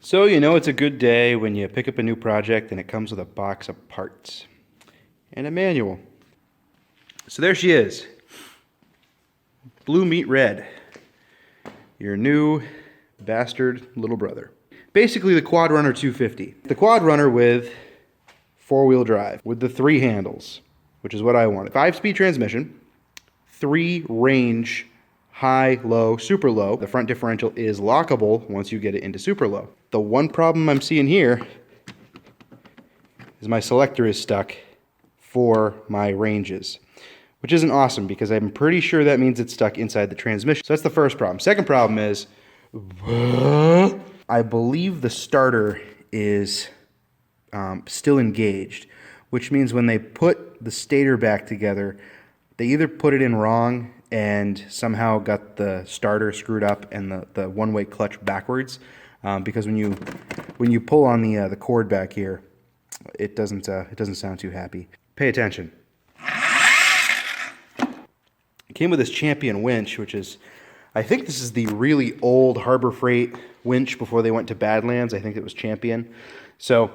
So you know it's a good day when you pick up a new project and it comes with a box of parts and a manual. So there she is. Blue meet red. Your new bastard little brother. Basically the Quadrunner 250. The Quadrunner with four-wheel drive with the 3 handles, which is what I wanted. 5-speed transmission, 3 range, high, low, super low. The front differential is lockable once you get it into super low. The one problem I'm seeing here is my selector is stuck for my ranges, which isn't awesome because I'm pretty sure that means it's stuck inside the transmission. So that's the first problem. Second problem is, I believe the starter is still engaged, which means when they put the stator back together, they either put it in wrong and somehow got the starter screwed up and the one-way clutch backwards, because when you pull on the cord back here, it doesn't sound too happy. Pay attention. It came with this Champion winch, which is, I think this is the really old Harbor Freight winch before they went to Badlands. I think it was Champion. So,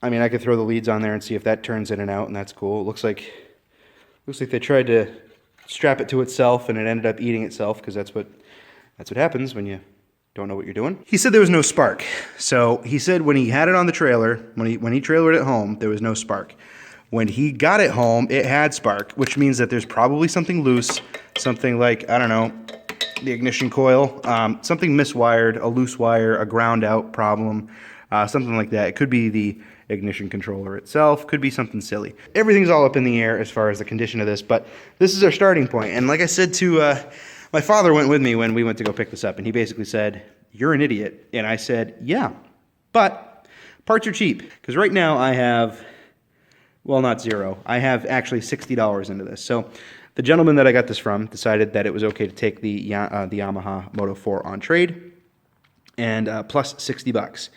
I mean, I could throw the leads on there and see if that turns in and out, and that's cool. It looks like they tried to strap it to itself and it ended up eating itself, because that's what happens when you don't know what you're doing. He said there was no spark. So he said when he had it on the trailer, when he trailered it home, there was no spark. When he got it home, it had spark, which means that there's probably something loose, something like, I don't know, the ignition coil, something miswired, a loose wire, a ground out problem, something like that. It could be the ignition controller itself, could be something silly. Everything's all up in the air as far as the condition of this, but this is our starting point. And like I said to, my father went with me when we went to go pick this up, and he basically said, "You're an idiot." And I said, "Yeah, but parts are cheap." Because right now I have, well, not zero, I have actually $60 into this. So the gentleman that I got this from decided that it was okay to take the Yamaha Moto 4 on trade, and plus $60.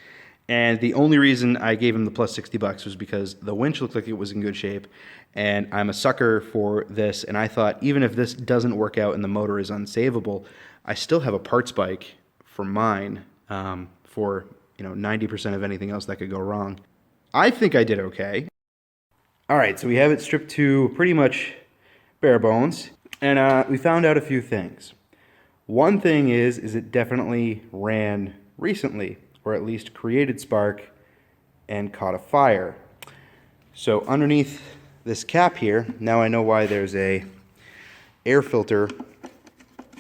And the only reason I gave him the plus $60 was because the winch looked like it was in good shape, and I'm a sucker for this, and I thought even if this doesn't work out and the motor is unsavable, I still have a parts bike for mine, for 90% of anything else that could go wrong. I think I did okay. All right, so we have it stripped to pretty much bare bones, and we found out a few things. One thing is it definitely ran recently, or at least created spark and caught a fire. So underneath this cap here, now I know why there's a air filter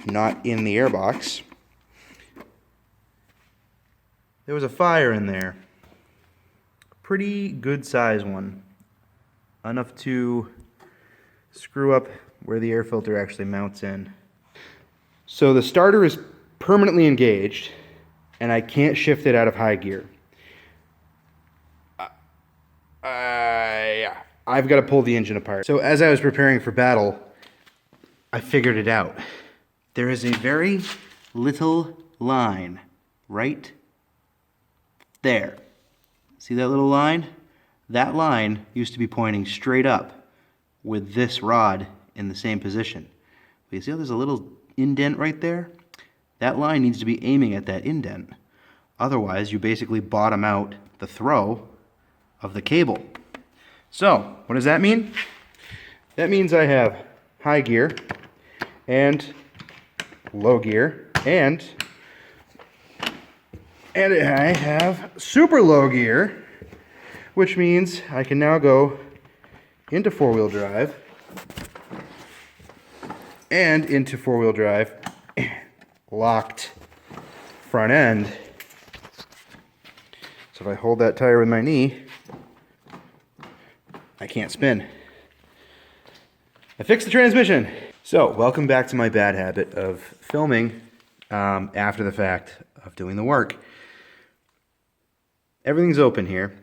not in the airbox. There was a fire in there. Pretty good size one. Enough to screw up where the air filter actually mounts in. So the starter is permanently engaged, and I can't shift it out of high gear. Yeah, I've got to pull the engine apart. So as I was preparing for battle, I figured it out. There is a very little line right there. See that little line? That line used to be pointing straight up with this rod in the same position. But you see how there's a little indent right there? That line needs to be aiming at that indent. Otherwise, you basically bottom out the throw of the cable. So, what does that mean? That means I have high gear and low gear, and I have super low gear, which means I can now go into four-wheel drive and into four-wheel drive locked front end. So if I hold that tire with my knee, I can't spin. I fixed the transmission. So, welcome back to my bad habit of filming after the fact of doing the work. Everything's open here.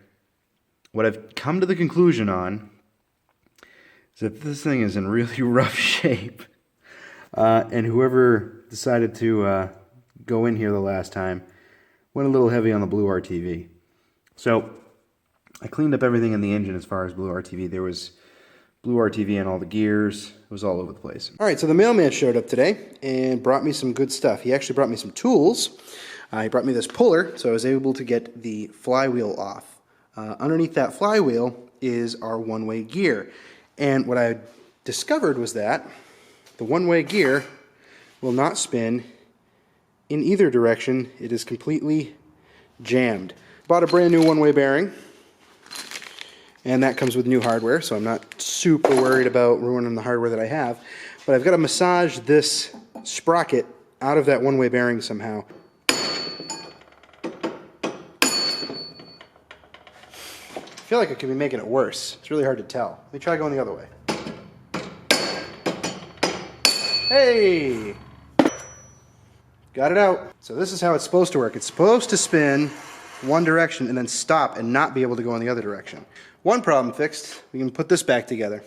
What I've come to the conclusion on is that this thing is in really rough shape. And whoever decided to go in here the last time went a little heavy on the blue RTV. So I cleaned up everything in the engine as far as blue RTV. There was blue RTV on all the gears. It was all over the place. All right, so the mailman showed up today and brought me some good stuff. He actually brought me some tools. He brought me this puller, so I was able to get the flywheel off. Underneath that flywheel is our one-way gear. And what I discovered was that the one-way gear will not spin in either direction. It is completely jammed. Bought a brand new one-way bearing, and that comes with new hardware, so I'm not super worried about ruining the hardware that I have. But I've got to massage this sprocket out of that one-way bearing somehow. I feel like I could be making it worse. It's really hard to tell. Let me try going the other way. Hey! Got it out. So this is how it's supposed to work. It's supposed to spin one direction and then stop and not be able to go in the other direction. One problem fixed. We can put this back together.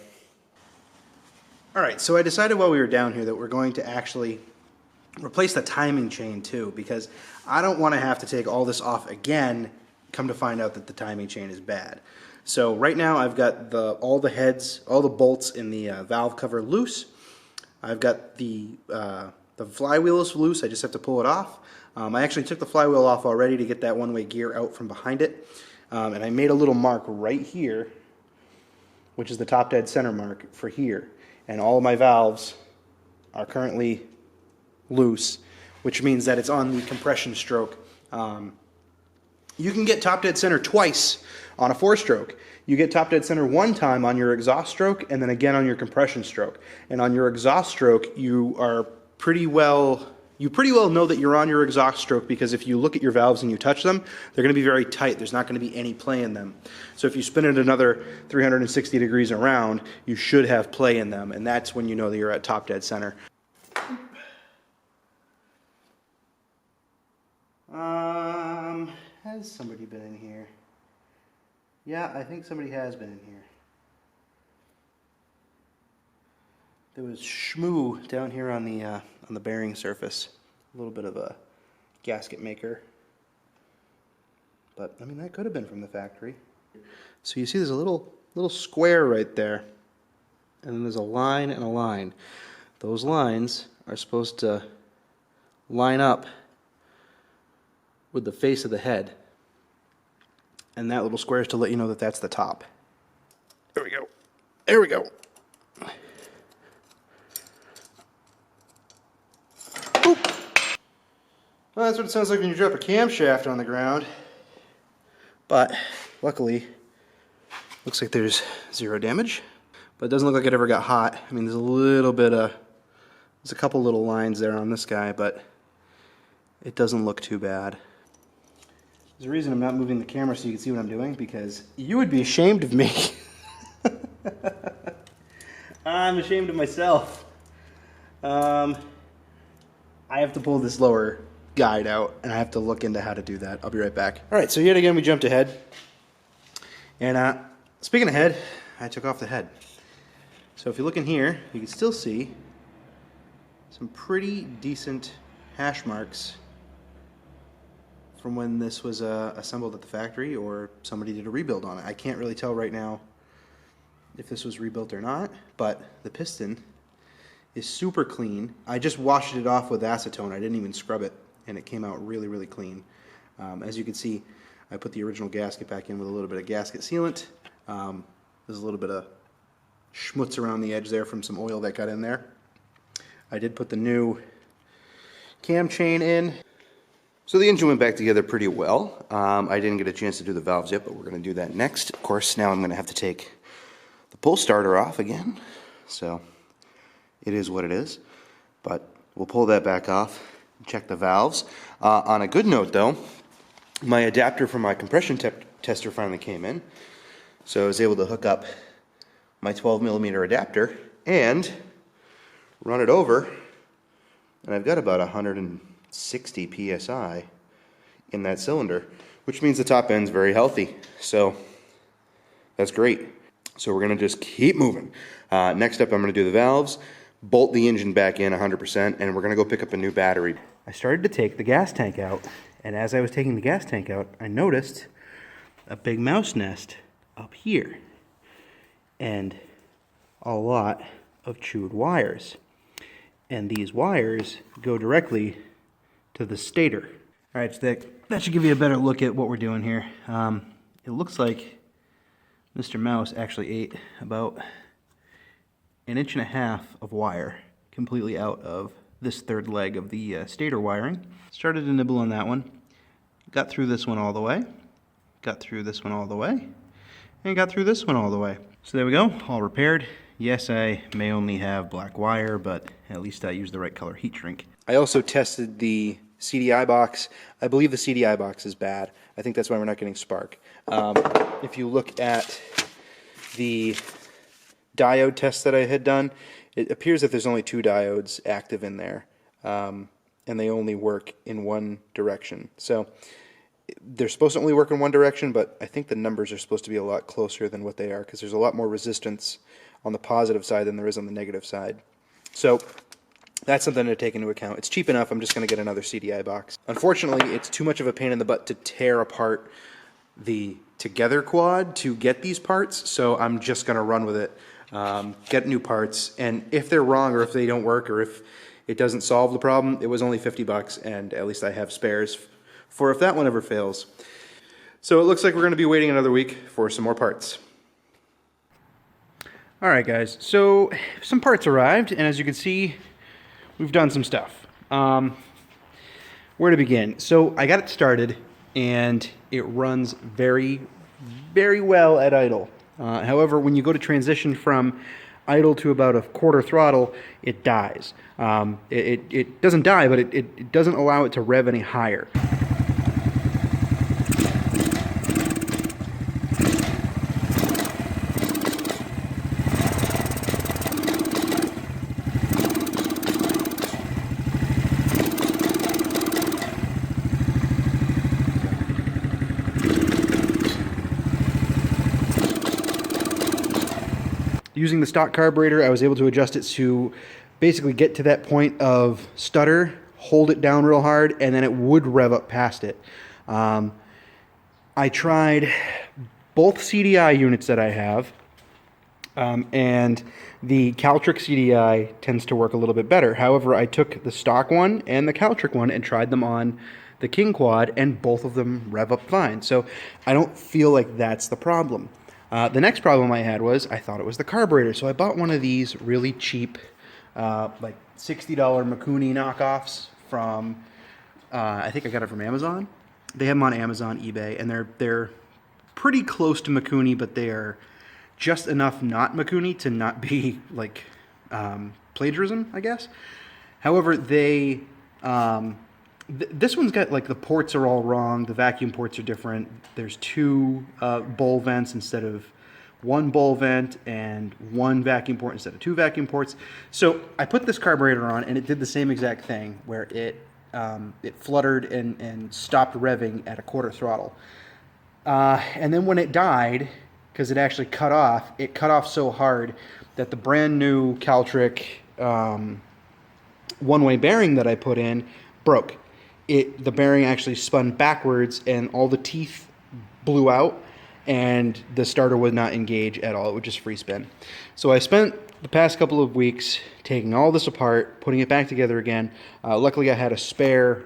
Alright, so I decided while we were down here that we're going to actually replace the timing chain too, because I don't want to have to take all this off again, come to find out that the timing chain is bad. So right now I've got all the heads, all the bolts in the valve cover loose. I've got the flywheel is loose. I just have to pull it off. I actually took the flywheel off already to get that one-way gear out from behind it. And I made a little mark right here, which is the top dead center mark for here. And all of my valves are currently loose, which means that it's on the compression stroke. You can get top dead center twice on a 4-stroke. You get top dead center one time on your exhaust stroke and then again on your compression stroke. And on your exhaust stroke, you pretty well know that you're on your exhaust stroke, because if you look at your valves and you touch them, they're going to be very tight. There's not going to be any play in them. So if you spin it another 360 degrees around, you should have play in them, and that's when you know that you're at top dead center. Has somebody been in here? Yeah, I think somebody has been in here. There was shmoo down here on the bearing surface. A little bit of a gasket maker. But I mean, that could have been from the factory. So you see there's a little square right there. And then there's a line and a line. Those lines are supposed to line up with the face of the head. And that little square is to let you know that that's the top. There we go. There we go. Boop. Well, that's what it sounds like when you drop a camshaft on the ground. But luckily, looks like there's 0 damage. But it doesn't look like it ever got hot. I mean, there's a couple little lines there on this guy, but it doesn't look too bad. There's a reason I'm not moving the camera so you can see what I'm doing, because you would be ashamed of me. I'm ashamed of myself. I have to pull this lower guide out, and I have to look into how to do that. I'll be right back. Alright, so yet again we jumped ahead. And speaking of head, I took off the head. So if you look in here, you can still see some pretty decent hash marks from when this was assembled at the factory, or somebody did a rebuild on it. I can't really tell right now if this was rebuilt or not, but the piston is super clean. I just washed it off with acetone. I didn't even scrub it, and it came out really, really clean. As you can see, I put the original gasket back in with a little bit of gasket sealant. There's a little bit of schmutz around the edge there from some oil that got in there. I did put the new cam chain in. So the engine went back together pretty well. I didn't get a chance to do the valves yet, but we're going to do that next. Of course, now I'm going to have to take the pull starter off again. So it is what it is. But we'll pull that back off and check the valves. On a good note, though, my adapter for my compression tester finally came in. So I was able to hook up my 12mm adapter and run it over, and I've got about 160 psi in that cylinder, which means the top end's very healthy. So that's great. So we're gonna just keep moving. Next up, I'm gonna do the valves, bolt the engine back in 100%, and we're gonna go pick up a new battery. I started to take the gas tank out, and as I was taking the gas tank out, I noticed a big mouse nest up here and a lot of chewed wires. And these wires go directly to the stator. All right, so that should give you a better look at what we're doing here. It looks like Mr. Mouse actually ate about 1.5 inches of wire completely out of this third leg of the stator wiring. Started to nibble on that one. Got through this one all the way. Got through this one all the way. And got through this one all the way. So there we go, all repaired. Yes, I may only have black wire, but at least I used the right color heat shrink. I also tested the CDI box. I believe the CDI box is bad. I think that's why we're not getting spark. If you look at the diode test that I had done, it appears that there's only 2 diodes active in there, and they only work in one direction. So they're supposed to only work in one direction, but I think the numbers are supposed to be a lot closer than what they are, because there's a lot more resistance on the positive side than there is on the negative side. So that's something to take into account. It's cheap enough, I'm just going to get another CDI box. Unfortunately, it's too much of a pain in the butt to tear apart the Together quad to get these parts, so I'm just going to run with it, get new parts, and if they're wrong or if they don't work or if it doesn't solve the problem, it was only 50 bucks, and at least I have spares for if that one ever fails. So it looks like we're going to be waiting another week for some more parts. Alright guys, so some parts arrived, and as you can see, we've done some stuff. Where to begin? So I got it started, and it runs very, very well at idle. However, when you go to transition from idle to about a quarter throttle, it dies. It doesn't die, but it doesn't allow it to rev any higher. Using the stock carburetor, I was able to adjust it to basically get to that point of stutter, hold it down real hard, and then it would rev up past it. I tried both CDI units that I have, and the Caltric CDI tends to work a little bit better. However, I took the stock one and the Caltric one and tried them on the King Quad, and both of them rev up fine. So I don't feel like that's the problem. The next problem I had was I thought it was the carburetor, so I bought one of these really cheap, like $60 Mikuni knockoffs from, I think I got it from Amazon. They have them on Amazon, eBay, and they're pretty close to Mikuni, but they are just enough not Mikuni to not be like plagiarism, I guess. However, they this one's got, like, the ports are all wrong. The vacuum ports are different. There's 2 bowl vents instead of 1 bowl vent, and 1 vacuum port instead of 2 vacuum ports. So I put this carburetor on, and it did the same exact thing, where it fluttered and stopped revving at a quarter throttle. And then when it died, because it actually cut off, it cut off so hard that the brand new Caltric one-way bearing that I put in broke. The bearing actually spun backwards, and all the teeth blew out, and the starter would not engage at all. It would just free spin. So I spent the past couple of weeks taking all this apart, putting it back together again. Luckily, I had a spare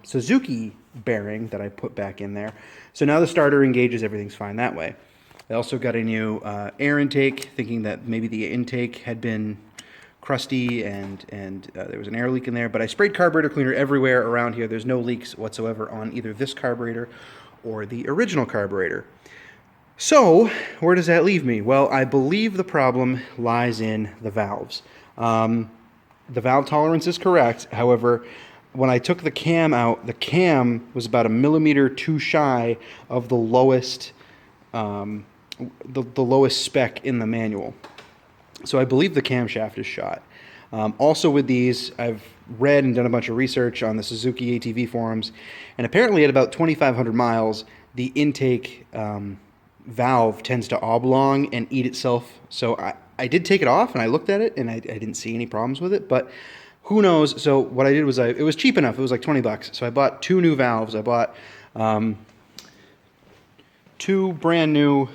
Suzuki bearing that I put back in there. So now the starter engages, everything's fine that way. I also got a new air intake, thinking that maybe the intake had been crusty and there was an air leak in there, but I sprayed carburetor cleaner everywhere around here. There's no leaks whatsoever on either this carburetor or the original carburetor. So where does that leave me? Well, I believe the problem lies in the valves. The valve tolerance is correct. However, when I took the cam out, the cam was about 1 millimeter too shy of the lowest the lowest spec in the manual. So I believe the camshaft is shot. Also with these, I've read and done a bunch of research on the Suzuki ATV forums, and apparently at about 2,500 miles, the intake valve tends to oblong and eat itself. So I did take it off and I looked at it and I didn't see any problems with it, but who knows? So what I did was it was cheap enough. It was like 20 bucks. So I bought 2 new valves. I bought 2 brand new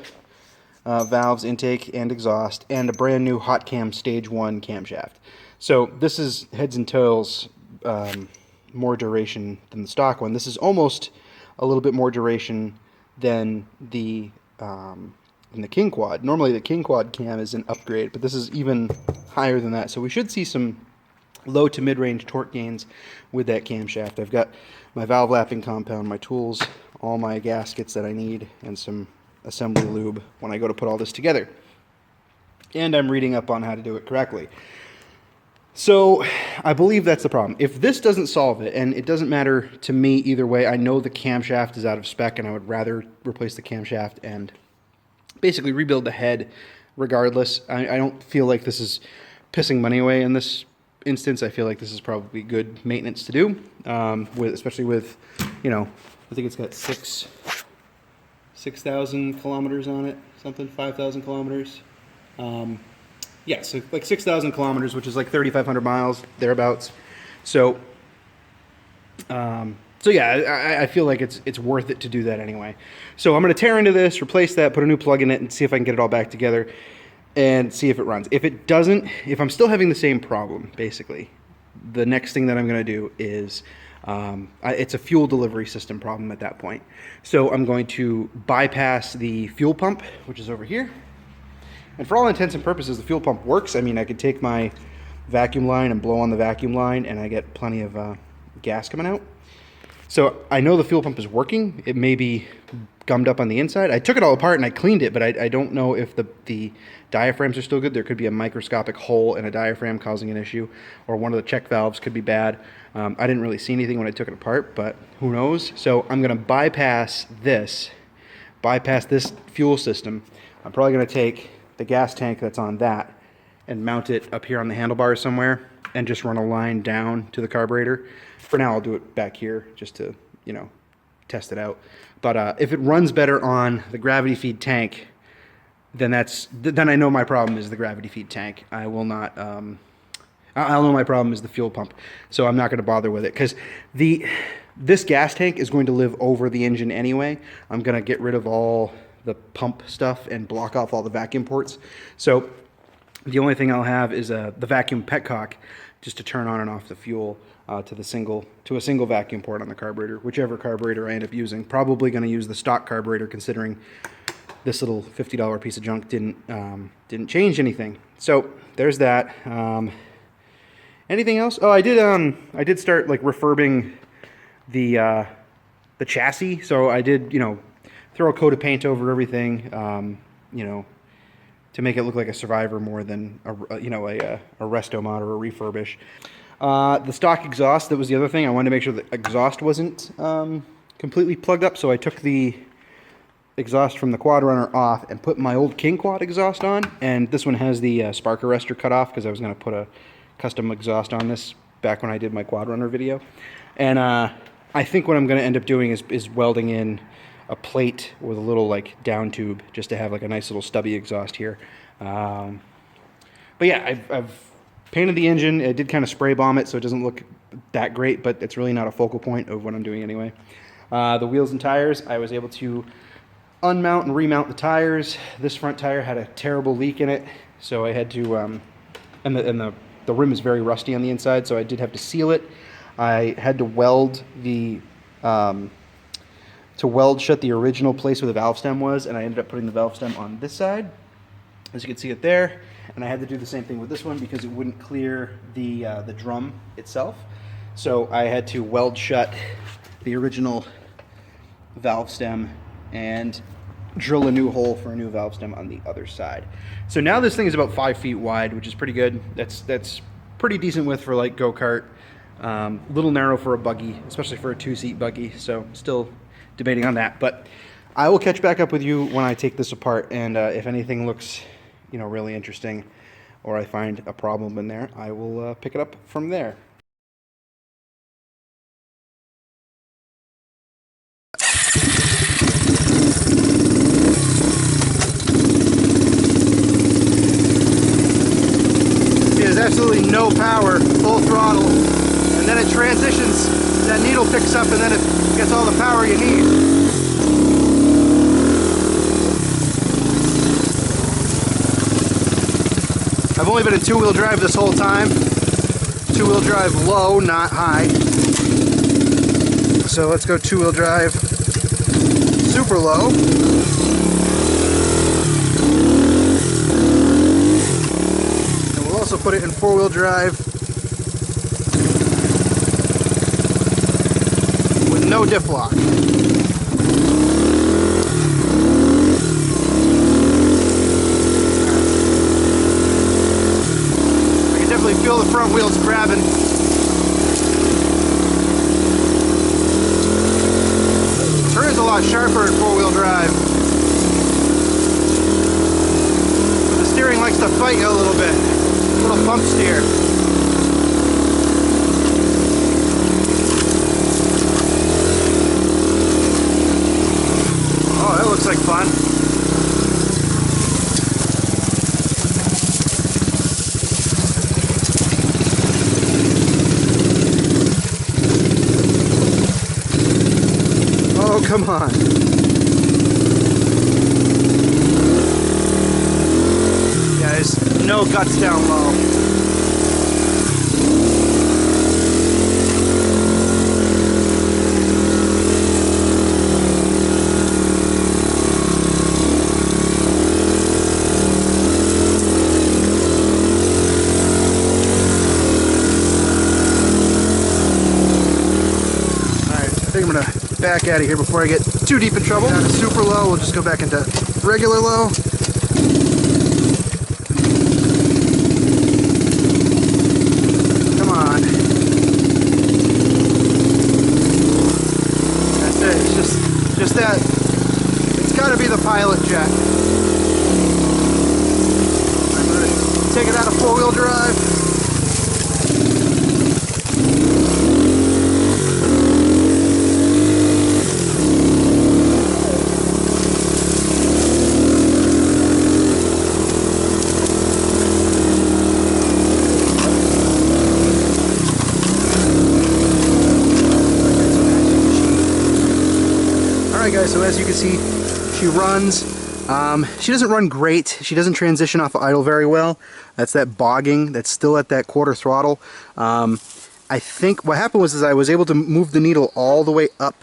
valves, intake and exhaust, and a brand new hot cam stage 1 camshaft. So this is heads and tails more duration than the stock one. This is almost a little bit more duration than the King Quad. Normally the King Quad cam is an upgrade, but this is even higher than that. So we should see some low to mid-range torque gains with that camshaft. I've got my valve lapping compound, my tools, all my gaskets that I need, and some assembly lube when I go to put all this together. And I'm reading up on how to do it correctly. So I believe that's the problem. If this doesn't solve it, and it doesn't matter to me either way, I know the camshaft is out of spec and I would rather replace the camshaft and basically rebuild the head regardless. I don't feel like this is pissing money away in this instance. I feel like this is probably good maintenance to do, especially with, you know, I think it's got 6,000 kilometers on it, something, 5,000 kilometers. Yeah, so like 6,000 kilometers, which is like 3,500 miles, thereabouts. So, yeah, I feel like it's worth it to do that anyway. So I'm going to tear into this, replace that, put a new plug in it, and see if I can get it all back together and see if it runs. If it doesn't, if I'm still having the same problem, basically, the next thing that I'm going to do is it's a fuel delivery system problem at that point. So I'm going to bypass the fuel pump, which is over here. And for all intents and purposes, the fuel pump works. I mean, I could take my vacuum line and blow on the vacuum line, and I get plenty of gas coming out. So I know the fuel pump is working. It may be gummed up on the inside. I took it all apart and I cleaned it, but I don't know if the diaphragms are still good. There could be a microscopic hole in a diaphragm causing an issue, or one of the check valves could be bad. I didn't really see anything when I took it apart, but who knows? So I'm going to bypass this fuel system. I'm probably going to take the gas tank that's on that and mount it up here on the handlebars somewhere and just run a line down to the carburetor. For now, I'll do it back here just to, you know, test it out. But if it runs better on the gravity feed tank, then I know my problem is the gravity feed tank. I will not, I'll know my problem is the fuel pump. So I'm not going to bother with it, because this gas tank is going to live over the engine anyway. I'm going to get rid of all the pump stuff and block off all the vacuum ports. So the only thing I'll have is the vacuum petcock just to turn on and off the fuel to a single vacuum port on the carburetor, whichever carburetor I end up using. Probably going to use the stock carburetor, considering this little $50 piece of junk didn't change anything. So there's that. Anything else? Oh, I did start like refurbing the chassis. So I did, you know, throw a coat of paint over everything, you know, to make it look like a Survivor more than a resto mod or a refurbish. The stock exhaust, that was the other thing. I wanted to make sure the exhaust wasn't completely plugged up, so I took the exhaust from the Quadrunner off and put my old King Quad exhaust on, and this one has the spark arrestor cut off because I was going to put a custom exhaust on this back when I did my Quadrunner video. And I think what I'm going to end up doing is welding in a plate with a little like down tube just to have like a nice little stubby exhaust here. But yeah, I've painted the engine. I did kind of spray bomb it so it doesn't look that great, but it's really not a focal point of what I'm doing anyway. The wheels and tires, I was able to unmount and remount the tires. This front tire had a terrible leak in it, so I had to, and the rim is very rusty on the inside, so I did have to seal it. I had to weld shut the original place where the valve stem was, and I ended up putting the valve stem on this side, as you can see it there. And I had to do the same thing with this one because it wouldn't clear the drum itself. So I had to weld shut the original valve stem and drill a new hole for a new valve stem on the other side. So now this thing is about 5 feet wide, which is pretty good. That's pretty decent width for like go-kart. Little narrow for a buggy, especially for a 2-seat buggy. So still debating on that, but I will catch back up with you when I take this apart, and if anything looks, you know, really interesting, or I find a problem in there, I will pick it up from there. There's absolutely no power, full throttle, and then it transitions, that needle picks up, and then it gets all the power you need. I've only been in two-wheel drive this whole time. Two-wheel drive low, not high. So let's go two-wheel drive super low. Also put it in four-wheel drive with no diff lock. I can definitely feel the front wheels grabbing. Turns a lot sharper in four-wheel drive. The steering likes to fight you a little bit. Little bump steer. Oh, that looks like fun. Oh, come on. Yeah, there's no guts down low. Alright, I think I'm going to back out of here before I get too deep in trouble. Down to super low, we'll just go back into regular low. Just that, it's got to be the pilot jet. I'm going to take it out of four-wheel drive. Guys, so as you can see, she runs. She doesn't run great. She doesn't transition off of idle very well. That's that bogging. That's still at that quarter throttle. I think what happened was I was able to move the needle all the way up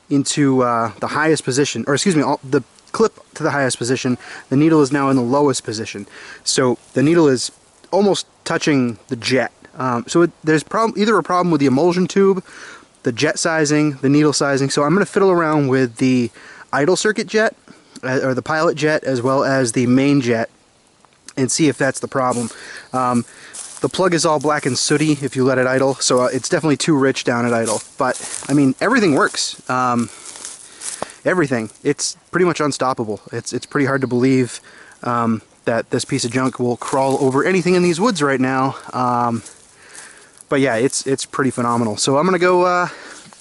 into the highest position, or excuse me, the clip to the highest position. The needle is now in the lowest position. So the needle is almost touching the jet. So there's either a problem with the emulsion tube, the jet sizing, the needle sizing. So I'm going to fiddle around with the idle circuit jet, or the pilot jet, as well as the main jet, and see if that's the problem. The plug is all black and sooty if you let it idle, so it's definitely too rich down at idle. But, I mean, everything works. Everything. It's pretty much unstoppable. It's pretty hard to believe that this piece of junk will crawl over anything in these woods right now. But yeah, it's pretty phenomenal. So I'm going to go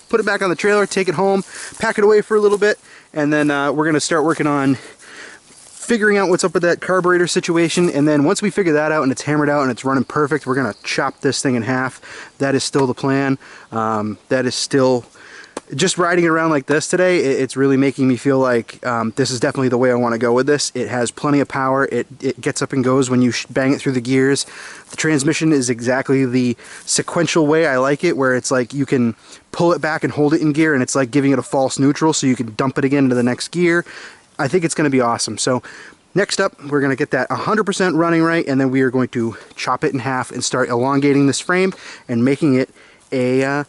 put it back on the trailer, take it home, pack it away for a little bit, and then we're going to start working on figuring out what's up with that carburetor situation. And then once we figure that out and it's hammered out and it's running perfect, we're going to chop this thing in half. That is still the plan. That is still... Just riding it around like this today, it's really making me feel like this is definitely the way I want to go with this. It has plenty of power. It gets up and goes when you bang it through the gears. The transmission is exactly the sequential way I like it, where it's like you can pull it back and hold it in gear, and it's like giving it a false neutral, so you can dump it again into the next gear. I think it's going to be awesome. So next up, we're going to get that 100% running right, and then we are going to chop it in half and start elongating this frame and making it a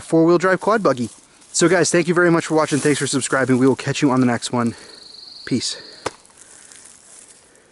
four-wheel drive quad buggy. So guys, thank you very much for watching. Thanks for subscribing. We will catch you on the next one. Peace.